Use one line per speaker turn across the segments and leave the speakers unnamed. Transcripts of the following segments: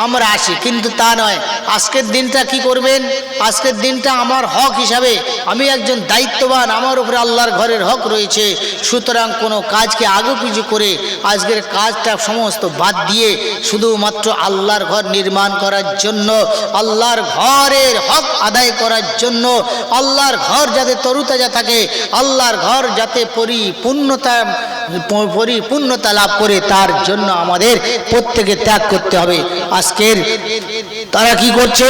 আমরা আসি, কিন্তু তা নয়। আজকের দিনটা কি করবেন? আজকের দিনটা আমার হক হিসাবে, আমি একজন দায়িত্ববান, আমার উপরে আল্লাহর ঘরের হক রয়েছে। সুতরাং কোনো কাজকে আগে পিছু করে আজকের কাজটা সমস্ত বাদ দিয়ে শুধুমাত্র আল্লাহর ঘর নির্মাণ করার জন্য, আল্লাহর ঘরের হক আদায় করার জন্য, আল্লাহর ঘর যাতে তরুতাজা থাকে, আল্লাহর ঘর যাতে পরিপূর্ণতা লাভ করে, তার জন্য আমাদের প্রত্যেকে ত্যাগ করতে হবে। আজকের তারা কি করছে?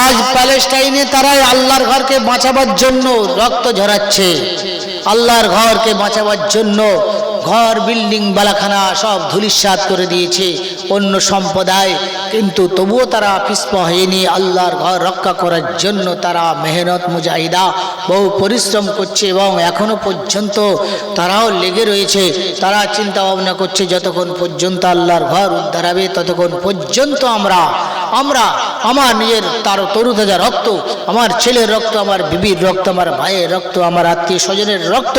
আজ প্যালেস্টাইনে তারাই আল্লাহর ঘরকে বাঁচাবার জন্য রক্ত ঝরাচ্ছে। আল্লাহর ঘরকে বাঁচাবার জন্য ঘর, বিল্ডিং, বালাখানা সব ধূলিসাৎ করে দিয়েছে অন্য সম্প্রদায়, কিন্তু তবুও তারা পিছপা হয়নি। আল্লাহর ঘর রক্ষা করার জন্য তারা মেহনত মুজাহিদা বহু পরিশ্রম করছে এবং এখনো পর্যন্ত তারাও লেগে রয়েছে। তারা চিন্তা ভাবনা করছে যতক্ষণ পর্যন্ত আল্লাহর ঘর উদ্ধার হবে ততক্ষণ পর্যন্ত আমরা আমার নিজের তার তরুতাজা রক্ত, আমার ছেলের রক্ত, আমার বিবির রক্ত, আমার ভাইয়ের রক্ত, আমার আত্মীয় স্বজনের রক্ত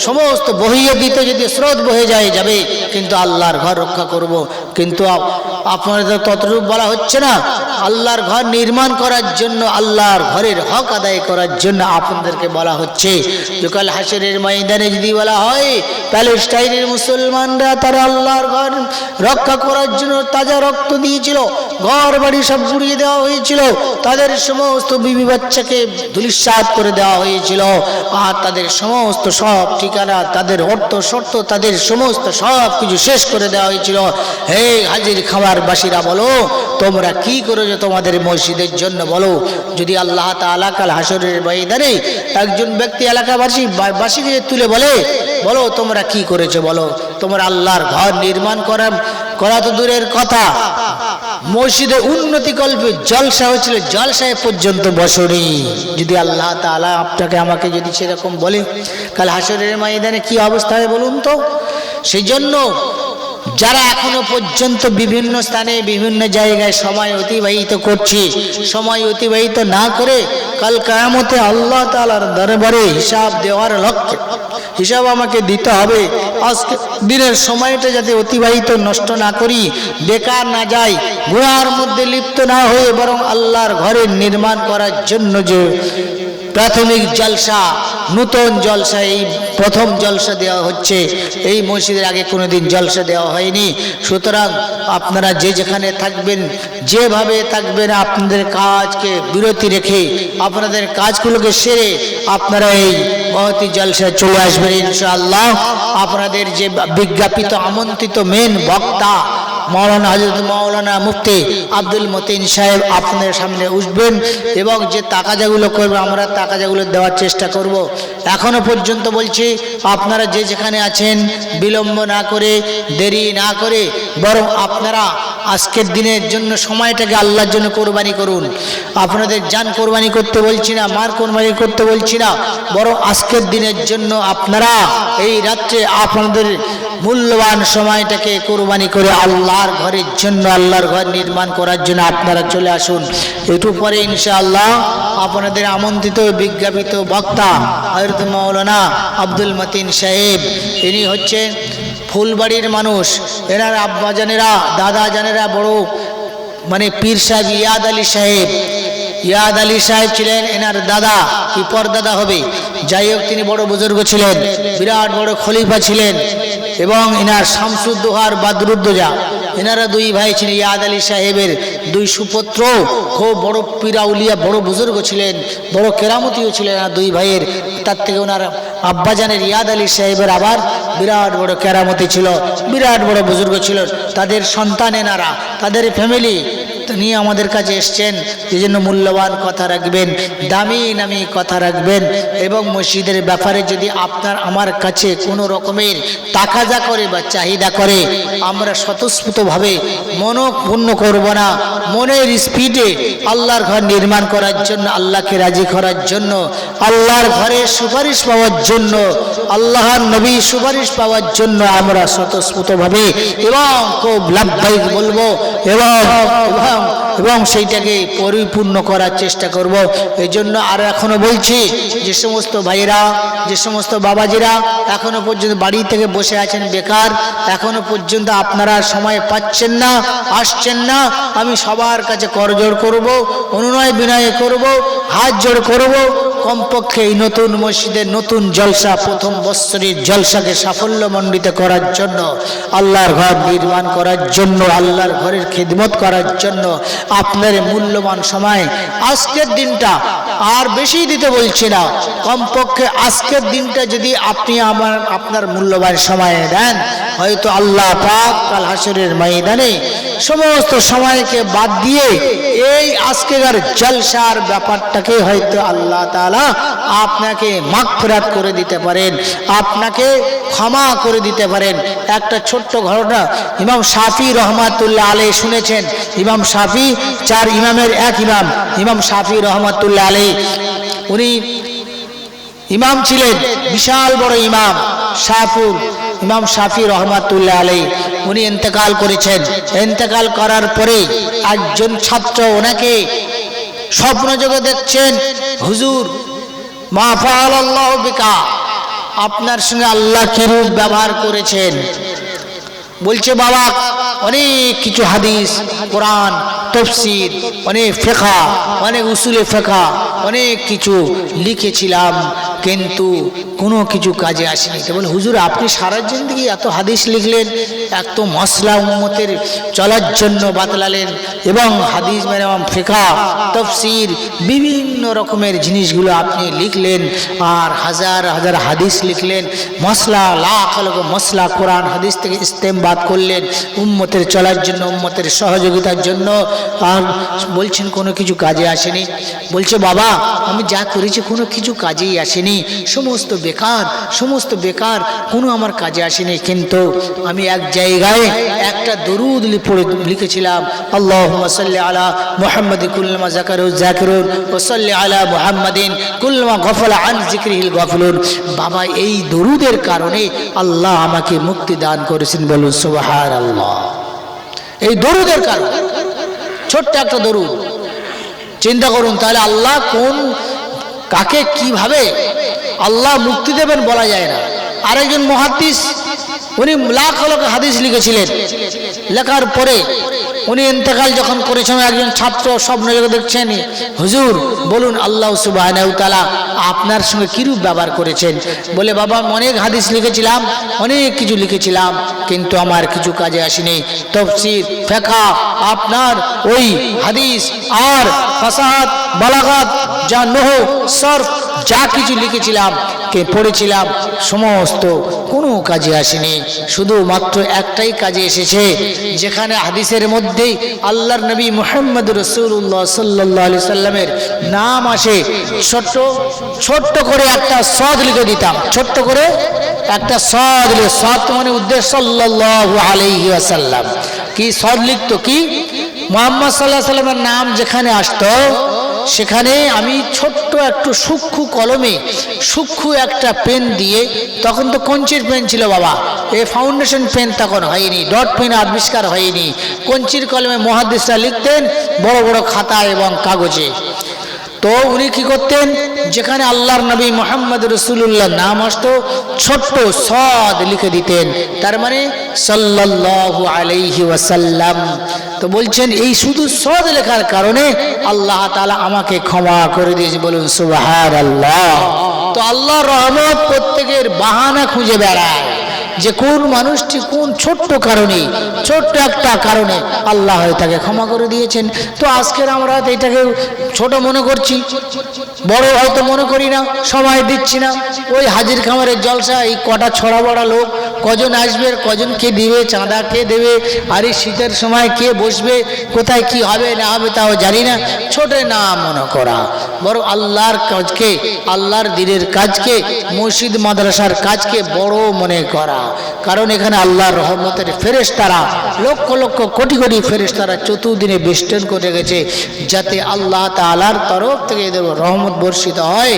সমস্ত বহিয়ে দিতে যদি স্রোত বহে যাবে, কিন্তু আল্লাহর ঘর রক্ষা করব। কিন্তু আপনাদের ততরূপ বলা হচ্ছে না। আল্লাহর ঘর নির্মাণ করার জন্য, আল্লাহর ঘরের হক আদায় করার জন্য আপনাদেরকে বলা হচ্ছে। কাল হাসরের ময়দানে যদি বলা হয় প্যালেস্টাইনের মুসলমানরা তারা আল্লাহর ঘর রক্ষা করার জন্য তাজা রক্ত দিয়েছিল, ঘর বাড়ি সব গুড়িয়ে দেওয়া হয়েছিল, তাদের সমস্ত বিবি বাচ্চাকে ধূলিসাৎ করে দেওয়া হয়েছিল, আর তাদের সমস্ত সব ঠিকানা, তাদের অর্থ শর্ত, তাদের সমস্ত সব কিছু শেষ করে দেওয়া হয়েছিল। হে হাজির খামারবাসীরা, বলো তোমরা কি করেছো তোমাদের মসজিদের জন্য? বলো। যদি আল্লাহ তাআলা কাল হাসরের ময়দানে একজন ব্যক্তি এলাকাবাসীকে তুলে বলো তোমরা কি করেছো, বলো তোমরা আল্লাহর ঘর নির্মাণ করা তো দূরের কথা, মসজিদে উন্নতি কল্পে জলসা হয়েছিল, জলসায় পর্যন্ত বসনি। যদি আল্লাহ তাআলা আপনাকে আমাকে যদি সেরকম বলে, কাল হাসরের ময়দানে কি অবস্থা হয় বলুন তো? সেই জন্য যারা এখনো পর্যন্ত বিভিন্ন স্থানে বিভিন্ন জায়গায় সময় অতিবাহিত করছে, সময় অতিবাহিত না করে কাল কিয়ামতে আল্লাহ তাআলার দরবারে হিসাব দেওয়ার লক্ষ্যে, হিসাব আমাকে দিতে হবে, আজকে দিনের সময়টা যাতে অতিবাহিত নষ্ট না করি, বেকার না যায়, গুনার মধ্যে লিপ্ত না হয়ে বরং আল্লাহর ঘরের নির্মাণ করার জন্য যে প্রাথমিক জলসা, নূতন জলসা, এই প্রথম জলসা দেওয়া হচ্ছে। এই মসজিদের আগে কোনোদিন জলসা দেওয়া হয়নি। সুতরাং আপনারা যে যেখানে থাকবেন, যেভাবে থাকবেন, আপনাদের কাজকে বিরতি রেখে আপনাদের কাজগুলোকে সেরে আপনারা এই মহতী জলসায় চলে আসবেন ইনশাআল্লাহ। আপনাদের যে বিজ্ঞাপিত আমন্ত্রিত মেন বক্তা মৌলানা হযরত মৌলানা মুফতি আব্দুল মতিন সাহেব আপনাদের সামনে উঠবেন এবং যে তাকাজাগুলো করবে আমরা তাকাজাগুলো দেওয়ার চেষ্টা করব। এখনো পর্যন্ত বলছি, আপনারা যে যেখানে আছেন বিলম্ব না করে, দেরি না করে, বরং আপনারা আজকের দিনের জন্য সময়টাকে আল্লাহর জন্য কোরবানি করুন। আপনাদের জান কোরবানি করতে বলছি না, মার কোরবানি করতে বলছি না, বরং আজকের দিনের জন্য আপনারা এই রাত্রে আপনাদের মূল্যবান সময়টাকে কোরবানি করে আল্লাহর ঘরের জন্য, আল্লাহর ঘর নির্মাণ করার জন্য আপনারা চলে আসুন। একটু পরে ইনশাআল্লাহ আপনাদের আমন্ত্রিত বিজ্ঞাপিত বক্তা হযরত মাওলানা আব্দুল মতিন সাহেব, ইনি হচ্ছেন ফুলবাড়ির মানুষ। এনার আব্বা জানেরা, দাদা জানেরা বড় পীর সাহেব ইয়াদ আলী সাহেব ছিলেন এনার দাদা, কি পরদাদা হবে, যাই হোক তিনি বড় বুজুর্গ ছিলেন, বিরাট বড় খলিফা ছিলেন। এবং এনার শামসুদ্দোহার বাদরুদ্দোজা, এনারা দুই ভাই ছিলেন। ইয়াদ আলী সাহেবের দুই সুপুত্র খুব বড় পীরাউলিয়া, বড় বুজুর্গ ছিলেন, বড় কেরামতিও ছিলেন আর দুই ভাইয়ের। তার থেকে ওনার আব্বাজানের ইয়াদ আলী সাহেবের আবার বিরাট বড় কেরামতি ছিল, বিরাট বড় বুজুর্গ ছিল। তাদের সন্তান এনারা, তাদের ফ্যামিলি নিয়ে আমাদের কাছে এসছেন। এই জন্য মূল্যবান কথা রাখবেন, দামি কথা রাখবেন। এবং মসজিদের ব্যাপারে যদি আপনার আমার কাছে কোনো রকমের তাকাজা করে বা চাহিদা করে, আমরা স্বতঃস্ফূর্তভাবে মনপূর্ণ করব না, মনের স্পিডে আল্লাহর ঘর নির্মাণ করার জন্য, আল্লাহকে রাজি করার জন্য, আল্লাহর ঘরের সুপারিশ পাওয়ার জন্য, আল্লাহর নবী সুপারিশ পাওয়ার জন্য আমরা স্বতঃস্ফূর্তভাবে এবং খুব লাভদায়ক বলবো এবং এবং সেইটাকে পরিপূর্ণ করার চেষ্টা করব। এই জন্য আরও এখনও বলছি, যে সমস্ত ভাইয়েরা, যে সমস্ত বাবাজিরা এখনও পর্যন্ত বাড়ি থেকে বসে আছেন বেকার, এখনও পর্যন্ত আপনারা সময় পাচ্ছেন না, আসছেন না, আমি সবার কাছে করজোড় করব, অনুনয় বিনয় করব, হাত জোড় করব, কমপক্ষে এই নতুন মসজিদের নতুন জলসা, প্রথম বৎসরের জলসাকে সাফল্যমণ্ডিত করার জন্য, আল্লাহর ঘর নির্মাণ করার জন্য, আল্লাহর ঘরের খিদমত করার জন্য আপনার মূল্যবান সময় আজকের দিনটা আর বেশি দিতে বলছি না, কমপক্ষে আজকের দিনটা যদি আপনি আপনার মূল্যবান সময় দেন, হয়তো আল্লাহ পাক কাল হাসরের ময়দানে সমস্ত সময়কে বাদ দিয়ে এই আজকের জলসার ব্যাপারটাকে হয়তো আল্লাহ তাআলা আপনাকে মাগফিরাত করে দিতে পারেন, আপনাকে ক্ষমা করে দিতে পারেন। একটা ছোট্ট ঘটনা ইমাম শাফি রহমাতুল্লাহ আলাইহি শুনেছেন। ইমাম শাফি 4 ইমামের এক ইমাম, ইমাম শাফি রহমাতুল্লাহ আলাইহি উনি ইমাম ছিলেন, বিশাল বড় ইমাম শাফুল ইমাম শাফি রহমাতুল্লাহ আলাইহি উনি ইন্তেকাল করেছেন। ইন্তেকাল করার পরে একজন ছাত্র ওনাকে স্বপ্ন যোগে দেখছেন, হুজুর মা ফাআলাল্লাহু বিকা, আপনার সঙ্গে আল্লাহ কি রূপ ব্যবহার করেছেন। বলছে বাবা অনেক কিছু হাদিস, কোরআন, তাফসীর, অনেক ফিকহ, অনেক উসুলে ফিকহ, অনেক কিছু লিখেছিলাম, কিন্তু কোনো কিছু কাজে আসেনি। তো বলে হুজুর আপনি সারা জিন্দগি এত হাদিস লিখলেন, এত মশলা উম্মতের চলার জন্য বাতলালেন, এবং হাদিস মানে ফিকহ, তাফসীর, বিভিন্ন রকমের জিনিসগুলো আপনি লিখলেন, আর হাজার হাজার হাদিস লিখলেন, মশলা লাখ লাখ মশলা কোরআন হাদিস থেকে ইস্তেমবাদ করলেন উম্মতের চলার জন্য, উম্মতের সহযোগিতার জন্য, আর বলছেন কোনো কিছু কাজে আসেনি। বলছে বাবা আমি যা করেছি কোনো কিছু কাজেই আসেনি, সমস্ত বেকার, সমস্ত বেকার, কোনো আমার কাজে আসেনি। কিন্তু আমি এক জায়গায় একটা দরুদ লিখেছিলাম, আল্লাহুম্মা সাল্লি আলা মুহাম্মাদিন কুল্লামা যাকারু যাকিরুন ওয়া সাল্লি আলা মুহাম্মাদিন কুল্লামা গফলা আন যিকরিহিল গাফিলুন। বাবা এই দরুদের কারণে আল্লাহ আমাকে মুক্তি দান করেছেন, বলুন সুবহানাল্লাহ। এই দরুদের কারণে, ছোট্ট একটা দরুদ, চিন্তা করুন তাহলে আল্লাহ কোন কাকে কিভাবে আল্লাহ মুক্তি দেবেন বলা যায় না। আরেকজন মুহাদ্দিস উনি লাখ লাখ হাদিস লিখেছিলেন, লেখার পরে উনি ইন্তেকাল যখন করেছেন, একজন ছাত্র স্বপ্ন যোগে দেখছেন, হুজুর বলুন আল্লাহ সুবহানাহু ওয়া তাআলা আপনার সঙ্গে কিরূপ ব্যবহার করেছেন। বলে বাবা অনেক হাদিস লিখেছিলাম, অনেক কিছু লিখেছিলাম, কিন্তু আমার কিছু কাজে আসেনি। তাফসীর, ফিকহ, আপনার ওই হাদিস আর ফাসাহাত, বালাগাত, যা নহু, সরফ, যা কিছু লিখেছিলাম, কে পড়েছিলাম, সমস্ত কোনো কাজে আসেনি। শুধুমাত্র একটাই কাজে এসেছে, যেখানে হাদিসের মধ্যেই আল্লাহর নবী মুহাম্মদ রাসূলুল্লাহ সাল্লাল্লাহু আলাইহি সাল্লামের নাম আসে, ছোট্ট ছোট্ট করে একটা সদ লিখে দিতাম, ছোট্ট করে একটা সদ লিখে, সদ মানে উদ্দেশ্য সাল্লাল্লাহু আলাইহি ওয়াসাল্লাম, কি সদ লিখতো, কি মুহাম্মদ সাল্লাল্লাহু আলাইহি সাল্লামের নাম যেখানে আসতো সেখানে আমি ছোট্ট একটু সূক্ষ্ম কলমে, সূক্ষ্ম একটা পেন দিয়ে, তখন তো কঞ্চির পেন ছিল বাবা, এই ফাউন্ডেশন পেন তখন হয়নি, ডট পেন আবিষ্কার হয়নি, কঞ্চির কলমে মুহাদ্দিসরা লিখতেন বড় বড় খাতা এবং কাগজে। তো উনি কি করতেন, যেখানে আল্লাহর নবী মুহাম্মদ রাসূলুল্লাহ নাম আসতো ছোট্ট সদ লিখে দিতেন, তার মানে সাল্লাল্লাহু আলাইহি ওয়াসাল্লাম। তো বলছেন এই শুধু সদ লেখার কারণে আল্লাহ তাআলা আমাকে ক্ষমা করে দিয়েছে, বলুন সুবহানাল্লাহ। তো আল্লাহর রহমত প্রত্যেকের বাহানা খুঁজে বেড়ায়, যে কোন মানুষটি কোন ছোট্ট কারণে, ছোট্ট একটা কারণে আল্লাহ তাকে ক্ষমা করে দিয়েছেন। তো আজকের আমরা এটাকে ছোট মনে করছি, বড় হয়তো মনে করি না, সময় দিচ্ছি না। ওই হাজির খামারের জলসা, এই কটা ছড়া বড়া লোক, কজন আসবে, কজন কে দিবে, চাঁদা কে দেবে, আর এই শীতের সময় কে বসবে, কোথায় কি হবে না হবে তাও জানি না, ছোট না মনে করা, বড় আল্লাহর কাজকে, আল্লাহর দ্বীনের কাজকে, মসজিদ মাদ্রাসার কাজকে বড় মনে করা। কারণ এখানে আল্লাহর রহমতের ফেরেশতারা লক্ষ লক্ষ কোটি কোটি ফেরেশতারা চতুর্দিনে বেষ্টন করে গেছে, যাতে আল্লাহ তাআলার তরফ থেকে এদের রহমত বর্ষিত হয়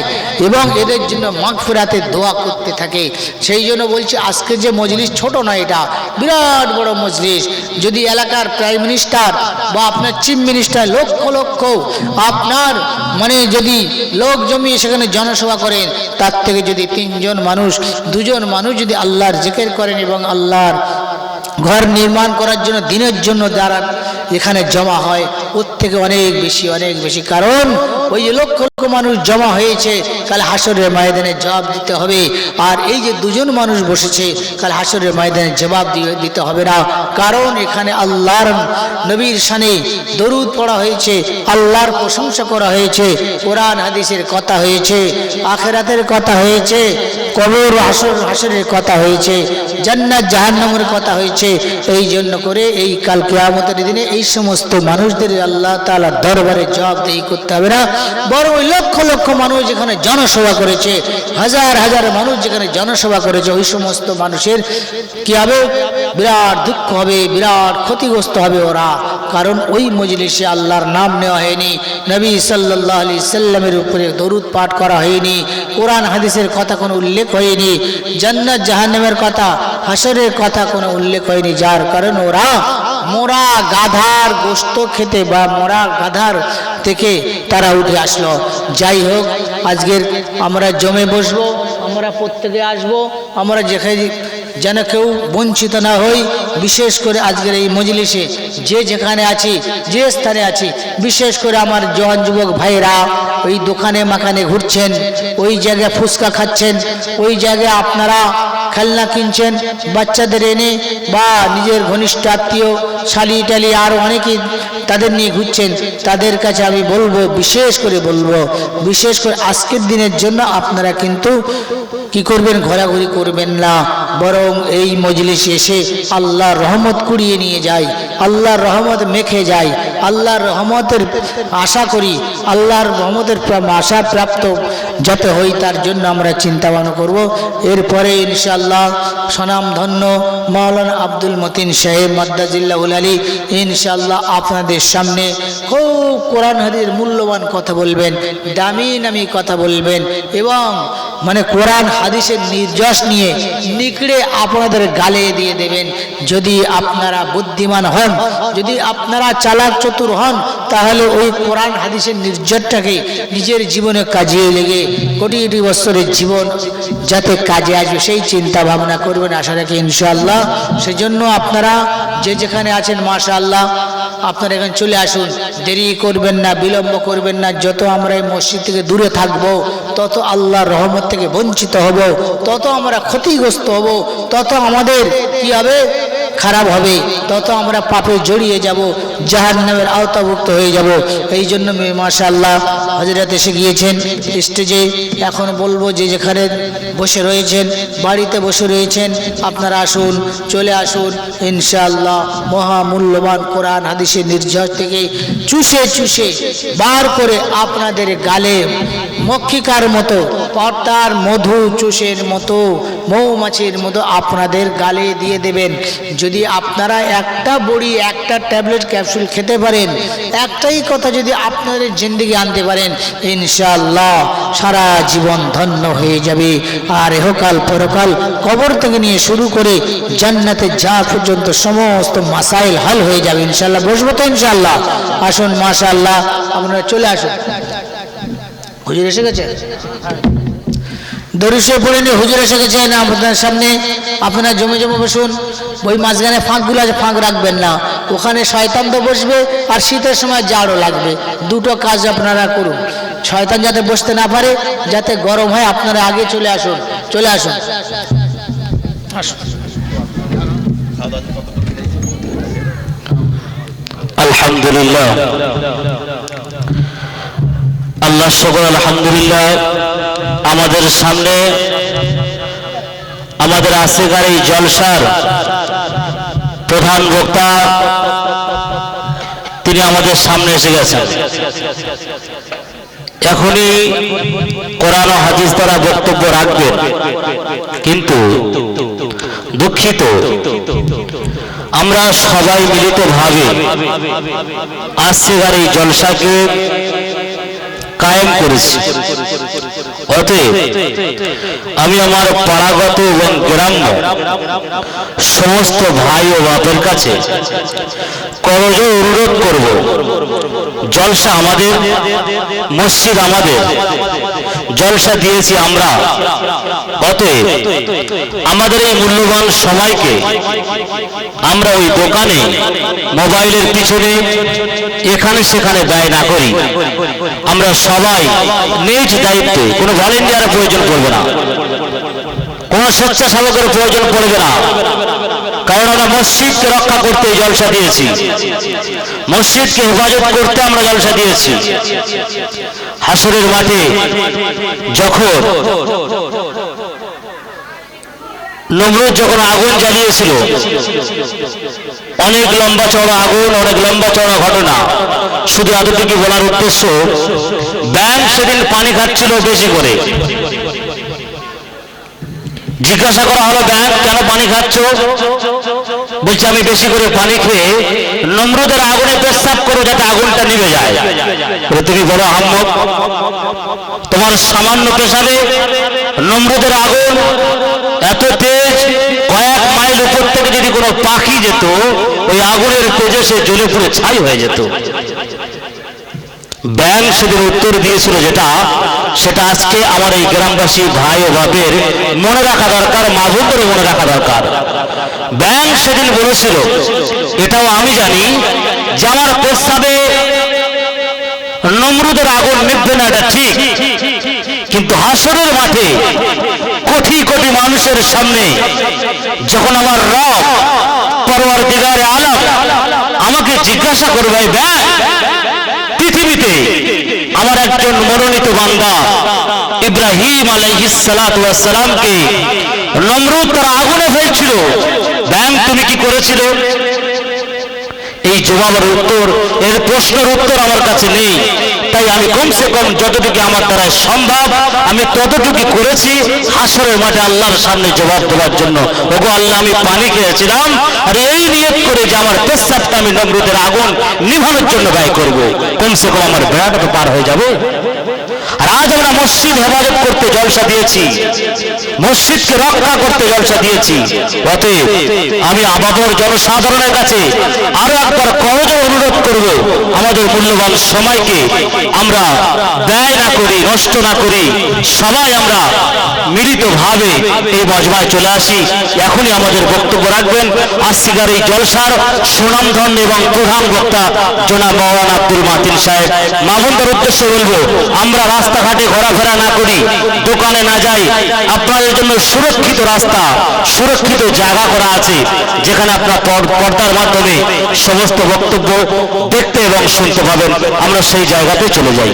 এবং এদের জন্য মাগফিরাতের দোয়া করতে থাকে। সেই জন্য বলছি আজকে যে মজলিস ছোট নয়, এটা বিরাট বড় মজলিস। যদি এলাকার প্রাইম মিনিস্টার বা আপনার চিফ মিনিস্টার লক্ষ লক্ষ আপনার মানে যদি লোক জমিয়ে সেখানে জনসভা করেন, তার থেকে যদি 3 জন মানুষ 2 জন মানুষ যদি আল্লাহর জিকির করেন এবং আল্লাহর ঘর নির্মাণ করার জন্য দিনের জন্য যারা এখানে জমা হয়, ওর থেকে অনেক বেশি। কারণ ওই যে লক্ষ লক্ষ মানুষ জমা হয়েছে, কাল হাসরের ময়দানে জবাব দিতে হবে। আর এই যে 2 জন মানুষ বসেছে, কাল হাসরের ময়দানে জবাব দিতে হবে না। কারণ এখানে আল্লাহর নবীর শানে দরুদ পড়া হয়েছে, আল্লাহর প্রশংসা করা হয়েছে, কোরআন হাদিসের কথা হয়েছে, আখিরাতের কথা হয়েছে, কবর হাসরের কথা হয়েছে, জান্নাত জাহান্নামের কথা হয়েছে। এই জন্য করে এই কাল কিয়ামতের দিনে এই সমস্ত মানুষদের আল্লাহ তাআলার দরবারে জবাবদিহি করতে হবে না, বরং ওই লক্ষ লক্ষ মানুষ যেখানে জনসভা করেছে, হাজার হাজার মানুষ যেখানে জনসভা করেছে, ওই সমস্ত মানুষের কি হবে? বিরাট দুঃখ হবে, বিরাট ক্ষতিগ্রস্ত হবে ওরা। কারণ ওই মজলিসে আল্লাহর নাম নেওয়া হয়নি, নবী সাল্লাল্লাহু আলাইহি সাল্লামের উপরে দরুদ পাঠ করা হয়নি, কোরআন হাদিসের কথা কোনো উল্লেখ হয়নি, জান্নাত জাহান্নামের কথা, হাসরের কথা কোনো উল্লেখ হয়নি। যার কারণ ওরা মোরা গাধার গোশত খেতে বা মোরা গাধার থেকে তারা উঠে আসলো। যাই হোক, আজকের আমরা জমে বসবো, আমরা প্রত্যেকে আসবো, আমরা যেন কেউ বঞ্চিত না হই। বিশেষ করে আজকের এই মজলিসে যে যেখানে আছি, যে স্থানে আছি, বিশেষ করে আমার জওয়ান যুবক ভাইরা ওই দোকানে মাকানে ঘুরছেন, ওই জায়গায় ফুচকা খাচ্ছেন, ওই জায়গায় আপনারা খেলনা কিনছেন বাচ্চাদের এনে, বা নিজের ঘনিষ্ঠ আত্মীয় শালি টালি আরও অনেকেই তাদের নিয়ে ঘুরছেন, তাদের কাছে আমি বলবো, বিশেষ করে আজকের দিনের জন্য আপনারা কিন্তু কি করবেন? ঘোরাঘুরি করবেন না, বরং এই মজলিসে এসে আল্লাহর রহমত কুড়িয়ে নিয়ে যাই, আল্লাহর রহমত মেখে যাই, আল্লাহর রহমতের আশা করি, আল্লাহর রহমতের আশা প্রাপ্ত যাতে হই, তার জন্য আমরা চিন্তা ভাবনা করব। এরপরে ইনশাআল্লাহ স্বনামধন্য মাওলানা আব্দুল মতিন সাহেব মাদ্দাজিল্লাহুল আলী ইনশাআল্লাহ আপনাদের সামনে খুব কোরআন হাদিসের মূল্যবান কথা বলবেন, দামি কথা বলবেন, এবং মানে কোরআন হাদিসের নির্যাস নিয়ে নিকড়ে আপনাদের গালে দিয়ে দেবেন। যদি আপনারা বুদ্ধিমান হন, যদি আপনারা চালাক চতুর হন, তাহলে ওই কোরআন হাদিসের নির্যাসটাকে নিজের জীবনে কাজে লেগে কোটি কোটি বছরের জীবন যাতে কাজে আসবে সেই চিন্তা ভাবনা করবেন, আশা রাখি ইনশাআল্লাহ। সেজন্য আপনারা যে যেখানে আছেন মাশাআল্লাহ আপনারা এখানে চলে আসুন, দেরি করবেন না, বিলম্ব করবেন না। যত আমরা এই মসজিদ থেকে দূরে থাকবো, তত আল্লাহর রহমত থেকে বঞ্চিত হব, তত আমরা ক্ষতিগ্রস্ত হব, তত আমাদের কি হবে? খারাপ হবে, তত আমরা পাপে জড়িয়ে যাব, জাহান্নামের আওতাভুক্ত হয়ে যাব। এই জন্য মাশাআল্লাহ হযরত এসে গিয়েছেন স্টেজে। এখন বলবো যে যেখানে বসে রয়েছেন, বাড়িতে বসে রয়েছেন, আপনারা আসুন, চলে আসুন ইনশাআল্লাহ। মহামূল্যবান কোরআন হাদিসের নির্যাস থেকে চুষে বার করে আপনাদের গালে মক্ষিকার মতো, পর্দার মধু চুষের মতো, মৌমাছির মতো আপনাদের গালে দিয়ে দেবেন। যদি আপনারা একটা বড়ি, একটা ট্যাবলেট ক্যাপসুল খেতে পারেন, একটাই কথা যদি আপনাদের জিন্দেগি আনতে পারেন, ইনশাআল্লাহ সারা জীবন ধন্য হয়ে যাবে। আর ইহকাল পরকাল, কবর থেকে নিয়ে শুরু করে জান্নাতে যা পর্যন্ত সমস্ত মাসাইল হল হয়ে যাবে ইনশাআল্লাহ। বসবো তো ইনশাআল্লাহ? আসুন মাশাআল্লাহ, আপনারা চলে আসুন। হুজুর এসে গেছে, দরুশে পড়ে নিয়ে হুজুর এসে গেছেন আপনার সামনে। আপনারা জমে বসুন। ওই মাঝখানে ফাঁকগুলো আছে, ফাঁক রাখবেন না, ওখানে শয়তান তো বসবে, আর শীতের সময় জাড়ও লাগবে। দুটো কাজ আপনারা করুন, শয়তান যাতে বসতে না পারে, যাতে গরম হয়। আপনারা আগে চলে আসুন, চলে আসুন, আসুন।
আলহামদুলিল্লাহ, আল্লাহ শুকর, আলহামদুলিল্লাহ। আমাদের সামনে আমাদের আজকের এই জলসার প্রধান বক্তা তিনি আমাদের সামনে এসে গেছেন। এখনই কোরআন ও হাদিস দ্বারা বক্তব্য রাখবেন, কিন্তু দুঃখিত আমরা সবাই মিলিতভাবে আসছেগার এই জলসাকে কায়েম করেছি। অতএব আমি আমার পাড়াগত এবং গ্রাম্য সমস্ত ভাই ও বাপের কাছে করজ অনুরোধ করব, জলসা আমাদের, মসজিদ আমাদের, জলসা দিয়েছি আমরা। অতএব আমাদের এই মূল্যবান সময়কে আমরা ওই দোকানে, মোবাইলের পিছনে, এখানে সেখানে ব্যয় না করি। আমরা সবাই নিজ দায়িত্বে, কোনো ভলেন্টিয়ারের প্রয়োজন পড়বে না, কোনো স্বেচ্ছাসেবকের প্রয়োজন পড়বে না, কারণ আমরা মসজিদকে রক্ষা করতে জলসা দিয়েছি, মসজিদকে হেফাজত করতে আমরা জলসা দিয়েছি। হাসরের মাঠে যখন নমরুদ যখন আগুন জ্বালিয়েছিল, অনেক লম্বা চওড়া আগুন, অনেক লম্বা চওড়া ঘটনা। শুধু এতটুকু বলার উদ্দেশ্য, ব্যাংক সেদিন পানি খাচ্ছিল বেশি করে। জিজ্ঞাসা করা হলো, ব্যাংক কেন পানি খাচ্ছ? বলছে আমি বেশি করে পানি খেয়ে নমরুদের আগুনে পেশাব করো যাতে আগুনটা নিভে যায়। তুমি বলো আহম্মক, তোমার সামান্য পেশাবে নমরুদের আগুন এত তেজ, কয়েক মাইল উপর থেকে যদি কোনো পাখি যেত, ওই আগুনের তেজে সে জ্বলে পুড়ে ছাই হয়ে যেত। ব্যাংক সেদিন উত্তর দিয়েছিল যেটা, সেটা আজকে আমার এই গ্রামবাসী ভাই ও বাপের মনে রাখা দরকার, মাঝে করে মনে রাখা দরকার। ব্যাংক সেদিন বলেছিল, এটাও আমি জানি, যে আমার প্রস্তাবে নমরুদের আগুন নিভবে না, এটা ঠিক, কিন্তু হাসরের মাঠে কোটি কোটি মানুষের সামনে যখন আমার রব পরওয়ারদিগারে আলম আমাকে জিজ্ঞাসা করবে, ব্যাংক পৃথিবীতে আমার একজন মনোনীত বান্দা ইব্রাহিম আলাইহিস সালাতু ওয়াস সালামকে নমরুদ তার আগুনে ফেলছিল, ব্যাংক তুমি কি করেছিল? এই জবাবের উত্তর, এর প্রশ্নের উত্তর আমার কাছে নেই। তাই আমি কমসে কম যতটুকু আমার দ্বারা সম্ভব আমি ততটুকু করেছি, হাসরের মাঠে আল্লাহর সামনে জবাব দেওয়ার জন্য। ওগো আল্লাহ, আমি পানি খেয়েছিলাম আর এই নিয়ত করে যে আমার পেশাবটা আমি নমরুদের আগুন নিভানোর জন্য ব্যয় করব, কমসে কম আমার বেড়াটা তো পার হয়ে যাবে। আর আজ আমরা মসজিদ হেফাজত করতে জলসা দিয়েছি, মসজিদকে রক্ষা করতে জলসা দিয়েছি। অতএব আমি আবাবর জনসাধারণের কাছে আরো একবার করজ অনুরোধ করব, আমাদের মূল্যবান সময়কে আমরা ব্যয় না করি, নষ্ট না করি, সবাই আমরা মিলিতভাবে এই মজমায় চলে আসি। এখনই আমাদের বক্তব্য রাখবেন আসছিগার এই জলসার সুনামধন্য এবং প্রধান বক্তা জনাব মাওলানা আব্দুল মাতিন সাহেব। মামুনদের উদ্দেশ্যে বলবো, আমরা রাস্তাঘাটে ঘোরাফেরা না করি, দোকানে না যাই, আপনাদের জন্য সুরক্ষিত রাস্তা, সুরক্ষিত জায়গা করা আছে, যেখানে আপনার পর্দার মাধ্যমে সমস্ত বক্তব্য দেখতে এবং শুনতে পাবেন। আমরা সেই জায়গাতে চলে যাই।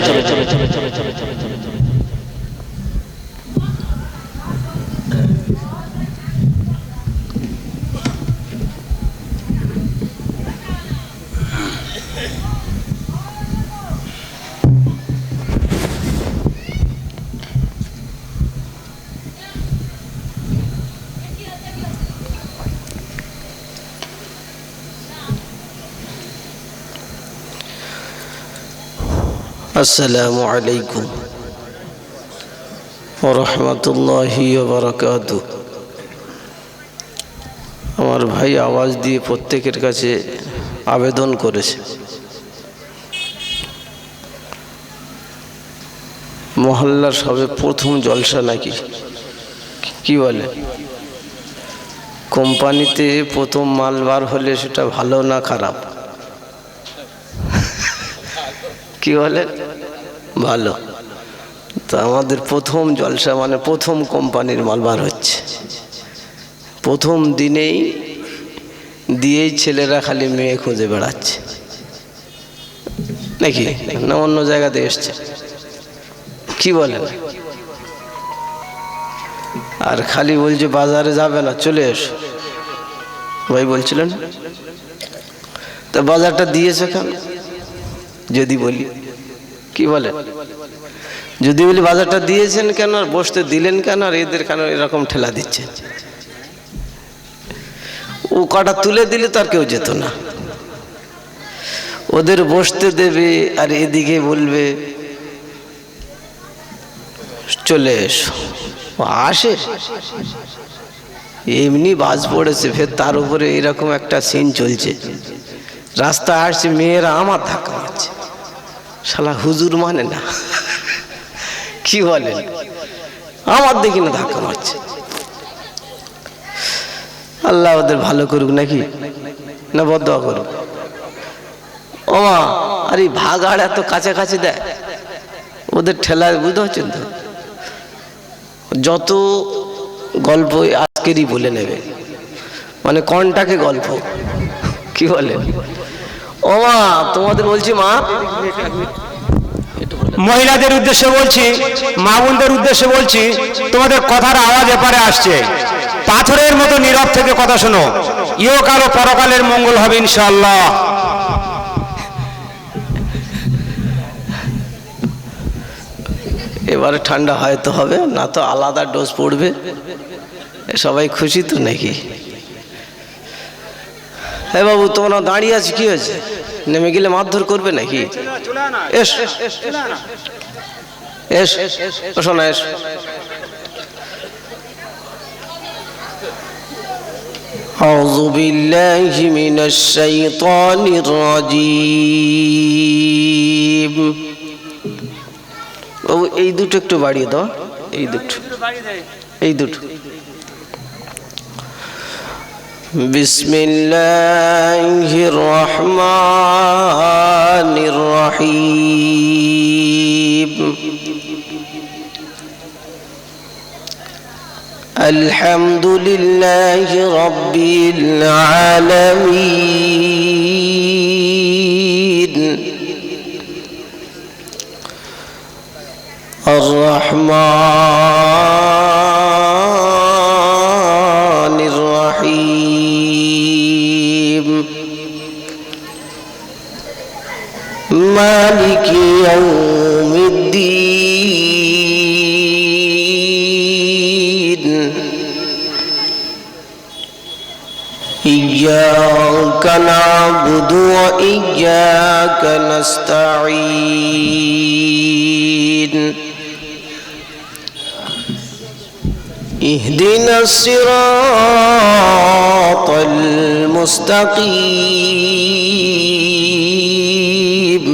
আসসালামু আলাইকুম ওয়া রাহমাতুল্লাহি ওয়া বারাকাতুহু। আমার ভাই আওয়াজ দিয়ে প্রত্যেকের কাছে আবেদন করেছে, মহল্লার সবে প্রথম জলসা নাকি, কি বলে? কোম্পানিতে প্রথম মাল বার হলে সেটা ভালো না খারাপ? কি বলে? ভালো। তো আমাদের প্রথম জলসা মানে প্রথম কোম্পানির মাল বার হচ্ছে, প্রথম দিয়েই ছেলেরা খালি মেয়ে খুঁজে বেড়াচ্ছে নাকি, না অন্য জায়গাতে এসছে? কি বলেন? আর খালি বলছে বাজারে যাবে না, চলে এসো। ভাই বলছিলেন তা বাজারটা দিয়েছে কেন? যদি বলি, কি বলেন, যদি বলি বাজারটা দিয়েছেন কেন, আর বসতে দিলেন কেন, আর এদের কেন এরকম ঠেলা দিচ্ছে? ও কটা তুলে দিলে তো আর কেউ যেত না। ওদের বসতে দেবে আর এদিকে বলবে চলে এসো। ও আসে, এমনি বাজ পড়েছে, ফের তার উপরে এরকম একটা সিন চলছে। রাস্তায় আসছে, মেয়েরা আমার ধাক্কা মারছে। শালা হুজুর মানে না, কি বলেন, আমার দেখি না ধাক্কা মারছে। আল্লাহ ওদের ভালো করুক নাকি না বদদোয়া করুক। ও মা, আরে ভাগাড় এত কাছাকাছি দেয় ওদের ঠেলায়, বুঝতে পারছেন তো? যত গল্প আজকেরই বলে নেবে, মানে কনটাকে গল্প, কি বলে? ও মা, তোমাদের বলছি মা,
মহিলাদের উদ্দেশ্যে বলছি, মা বোনদের উদ্দেশ্যে বলছি, তোমাদের কথার আওয়াজ এপারে আসছে, পাথরের মতো নীরব থেকে কথা শোনো। ইহকাল ও পরকালের মঙ্গল হবে ইনশাআল্লাহ।
এবারে ঠান্ডা হয়তো হবে না, তো আলাদা ডোজ পড়বে। সবাই খুশি তো নাকি? হ্যাঁ বাবু, তোমরা দাঁড়িয়ে আছি, কি হয়েছে? নেমে গেলে মারধর করবে নাকি? এস এস শোনা, এস। أعوذ بالله من الشيطان الرجيم। বাবু এই দুটো একটু বাড়িয়ে দাও, এই দুটো, এই দুটো। বিসমিল্লাহির রহমানির রহিম। আলহামদুলিল্লাহি রাব্বিল আলামিন। আর-রহমানির রহিম। মালিকি ইয়াউমিদ্দিন। ইয়্যাকা না'বুদু ওয়া ইয়্যাকা নাস্তাঈন। اهدنا الصراط المستقيم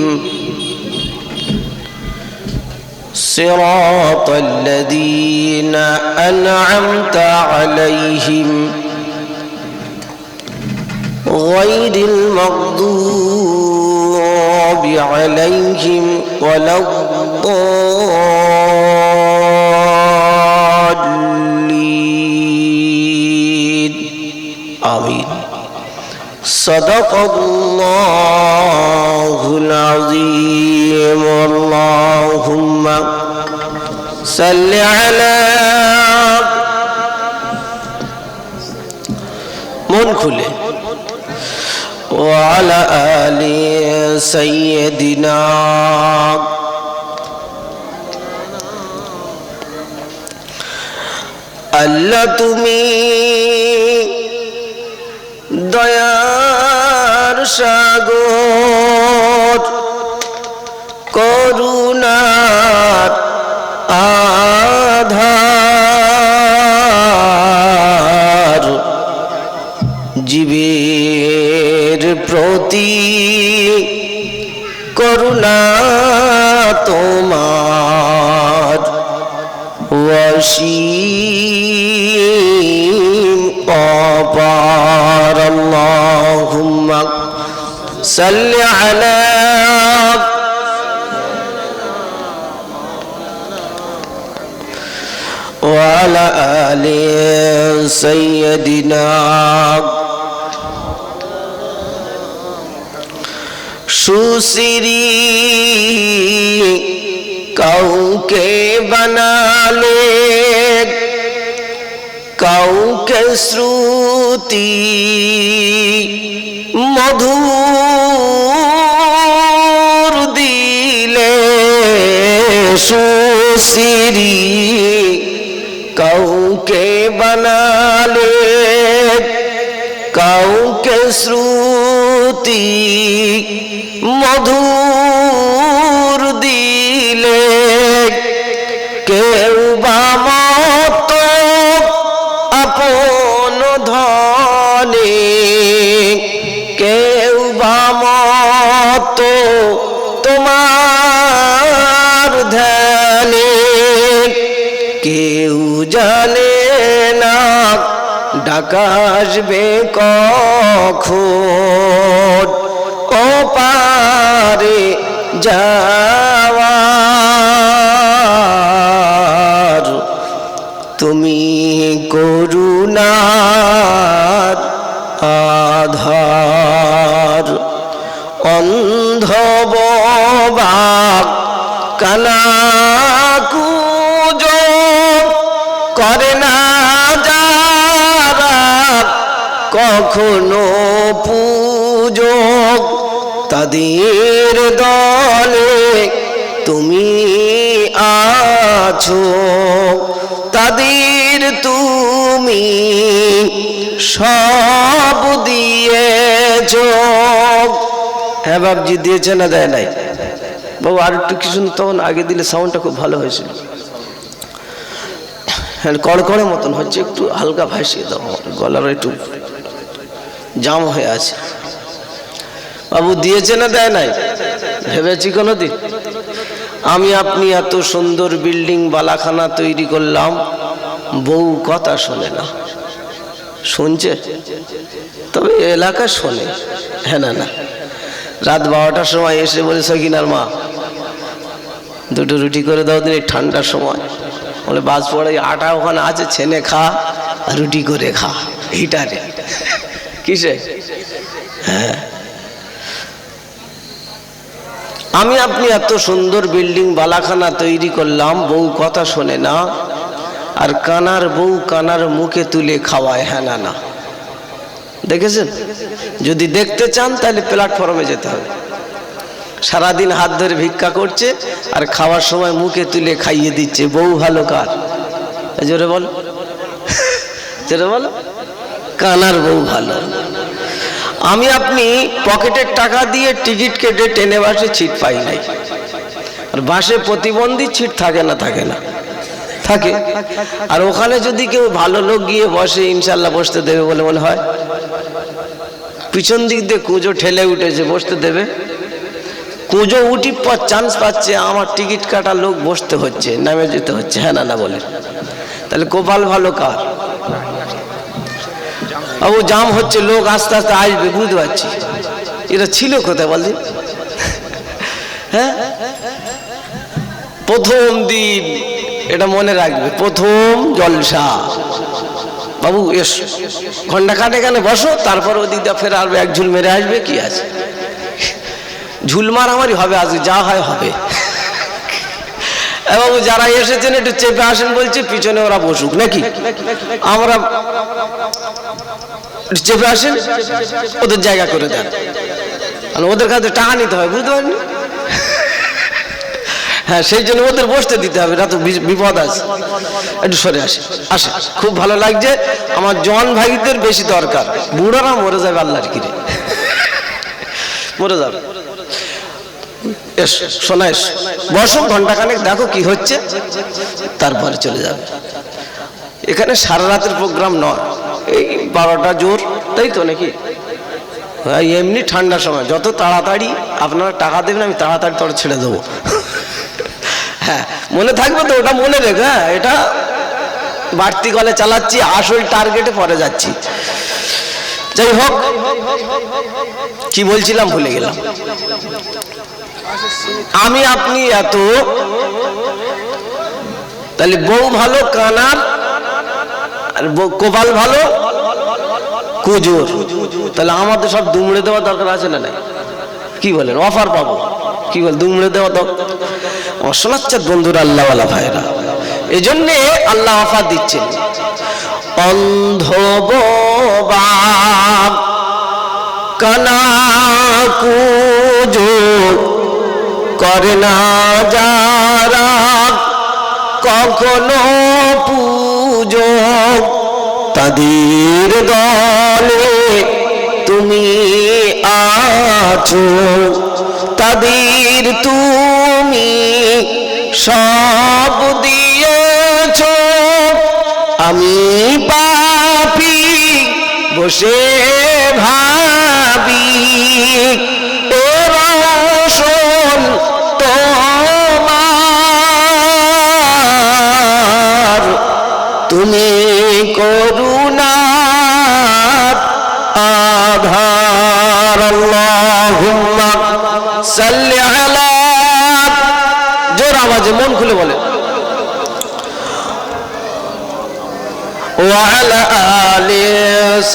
صراط الذين أنعمت عليهم غير المغضوب عليهم ولا الضالين آمين صدق الله العظيم اللهم صل على من খুলে وعلى آل سيدنا আল্লাহ তুমি দয়ার সাগর করুণার আধার জীবের প্রতি করুণা তোমার ওয়াসীম অপার আল্লাহুম্মা সাল্লি আলা ওয়ালা আলি সাইয়্যিদিনা সুসিরি কাউকে বানালে কাউকে শ্রুতি মধুর দিলে সুসিরি কাউকে বানালে কাউকে শ্রুতি মধুর দিলে, কেউ বা মত আপন ধনে, কেউ বা মত তোমার ধ্যানে, কেউ জানে না ডাকা আসবে কখন, ও পারে যাওয়ার। তুমি করুণার আধার, অন্ধ বোবাক কানা কুজো করে না যারা কখনো পুজো, তাদের দলে তুমি আছো, তাদের তুমি সব দিয়েছো। হ্যাঁ বাবজি, দিয়েছে না দেয় নাই? বাবু আর একটু কিছু তখন আগে দিলে সাউন্ডটা খুব ভালো হয়েছিল। হ্যাঁ, কড়কড়ে মতন হচ্ছে, একটু হালকা ভাসিয়ে দাও, গলার একটু জাম হয়ে আছে। বাবু দিয়েছে না দেয় নাই? ভেবেছি কোনোদিন? আমি আপনি এত সুন্দর বিল্ডিং বালাখানা তৈরি করলাম, বউ কথা শোনে না। শুনছে? তবে এলাকা শোনে। হ্যাঁ না না, রাত 12টার সময় এসে বলে সকিনার মা দুটো রুটি করে দাও দিন, ঠান্ডার সময়। বলে বাস পড়ে আটা ওখানে আছে, ছেনে খা, রুটি করে খা হিটারে। কিসে? হ্যাঁ, আমি আপনি এত সুন্দর বিল্ডিং বালাখানা তৈরি করলাম, বউ কথা শোনে না, আর কানার বউ কানার মুখে তুলে খাওয়ায়। হ্যাঁ না না, দেখেছেন? যদি দেখতে চান তাহলে প্ল্যাটফর্মে যেতে হবে। সারাদিন হাত ধরে ভিক্ষা করছে আর খাওয়ার সময় মুখে তুলে খাইয়ে দিচ্ছে। বউ ভালো কার? জোরে বল, জোরে বল। কানার বউ ভালো। আমি আপনি পকেটের টাকা দিয়ে টিকিট কেটে ট্রেনে বাসে সিট পাই নাই, আর বাসে প্রতিবন্ধী সিট থাকে না? থাকে না? থাকে। আর ওখানে যদি কেউ ভালো লোক গিয়ে বসে, ইনশাল্লাহ বসতে দেবে বলে মনে হয়? পিছন দিক দিয়ে কুঁজো ঠেলে উঠেছে, বসতে দেবে? কুঁজো উঠি পর চান্স পাচ্ছে, আমার টিকিট কাটা লোক বসতে হচ্ছে, নামে যেতে হচ্ছে। হ্যাঁ না না বলে? তাহলে কপাল ভালো কার? ও জাম হচ্ছে, লোক আস্তে আস্তে আসবে, বুঝতে পারছি। এটা ছিল কোথায় বলছি? হ্যাঁ, প্রথম দিন এটা মনে রাখবে, প্রথম জলসা। বাবু এস, ঘন্টা খাটে এখানে বসো, তারপর ওদিক দিয়ে ফের আসবে, এক ঝুল মেরে আসবে। কি আছে, ঝুল মারামারি হবে, আজকে যা হয় হবে। এবং যারা এসেছেন একটু চেপে আসেন বলছে, পিছনে ওরা বসুক নাকি? আমরা চেপে আসেন, ওদের জায়গা করে দেন, ওদের কাছে টাকা নিতে হবে, বুঝতে পারেন? হ্যাঁ, সেই জন্য ওদের বসতে দিতে হবে, না তো বিপদ আছে। একটু সরে আসে, আসে। খুব ভালো লাগছে, আমার জওয়ান ভাইদের বেশি দরকার, বুড়োরা মরে যাবে আল্লাহর কিরে, মরে যাবে। এস শোনা, এস বসো, ঘন্টাখানেক দেখো কি হচ্ছে, তারপরে চলে যাবে। এখানে সারা রাতের প্রোগ্রাম নয়, এই 12টা জোর, তাই তো নাকি? এমনি ঠান্ডার সময় যত তাড়াতাড়ি আপনারা টাকা দেবেন, আমি তাড়াতাড়ি তোর ছেড়ে দেবো। হ্যাঁ, মনে থাকবে তো, ওটা মনে রেখে। হ্যাঁ, এটা বাড়তি গলে চালাচ্ছি, আসল টার্গেটে পরে যাচ্ছি। যাই হোক, কি বলছিলাম ভুলে গেলাম। আমি আপনি এত, তাহলে বউ ভালো কানার, আর কপাল ভালো কুজোর। তাহলে আমাদের সব দুমড়ে দেওয়া দরকার আছে না? নাই? কি বলেন? অফার পাবো? কি বল, দুমড়ে দেওয়া দরকার। শোনাচ্ছে বন্ধুরা, আল্লাহওয়ালা ভাইরা, এই জন্যে আল্লাহ অফার দিচ্ছেন। অন্ধ বোবা কানা কুজো করে না যারা কখনো পুজো, তাদের দলে তুমি আছো, তাদের তুমি সব দিয়েছ। আমি পাপী বসে ভাবি এ রসুল তোমার, তুমি করুণার আধার। আল্লাহুম্মা সাল্লি আলা, জোর আওয়াজে মন খুলে বলে, وعلى آل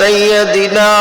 سيدنا